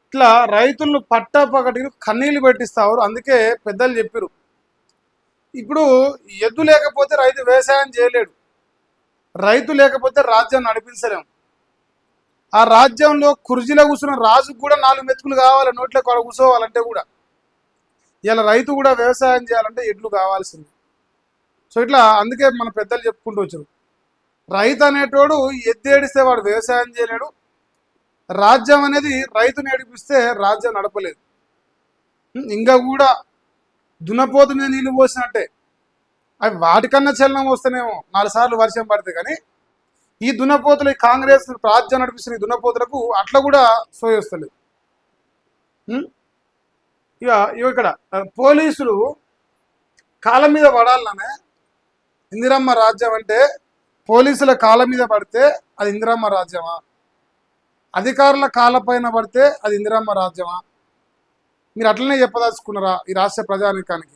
ఇట్లా రైతులను పట్టపగటి కన్నీళ్లు పెట్టిస్తారు. అందుకే పెద్దలు చెప్పారు, ఇప్పుడు ఎద్దు లేకపోతే రైతు వ్యవసాయం చేయలేడు, రైతు లేకపోతే రాజ్యం నడిపించలేము. ఆ రాజ్యంలో కుర్జీలో కూర్చున్న రాజుకు కూడా 4 మెతుకులు కావాలి, నోట్లో కూర్చోవాలంటే కూడా. ఇలా రైతు కూడా వ్యవసాయం చేయాలంటే ఎడ్లు కావాల్సింది. సో ఇట్లా అందుకే మన పెద్దలు చెప్పుకుంటూ వచ్చారు, రైతు అనేటోడు ఎద్దేడిస్తే వాడు వ్యవసాయం చేయలేడు, రాజ్యం అనేది రైతు నడిపిస్తే రాజ్యం నడపలేదు. ఇంకా కూడా దున్నపోతు మీద నీళ్లు పోసినట్టే, అవి వాటికన్నా చలనం వస్తేనేమో 4 సార్లు వర్షం పడితే, కానీ ఈ దున్నపోతులు ఈ కాంగ్రెస్ రాజ్యం నడిపిస్తున్న ఈ దున్నపోతులకు అట్లా కూడా సోయొస్తలేదు. ఇక ఇక్కడ పోలీసులు కాళ్ళ మీద పడాలనే ఇందిరమ్మ రాజ్యం అంటే, పోలీసుల కాళ్ళ మీద పడితే అది ఇందిరమ్మ రాజ్యమా? అధికారుల కాళ్ళపైన పడితే అది ఇందిరమ్మ రాజ్యమా? మీరు అట్లనే చెప్పదలుచుకున్నారా ఈ రాష్ట్ర ప్రజానీకానికి?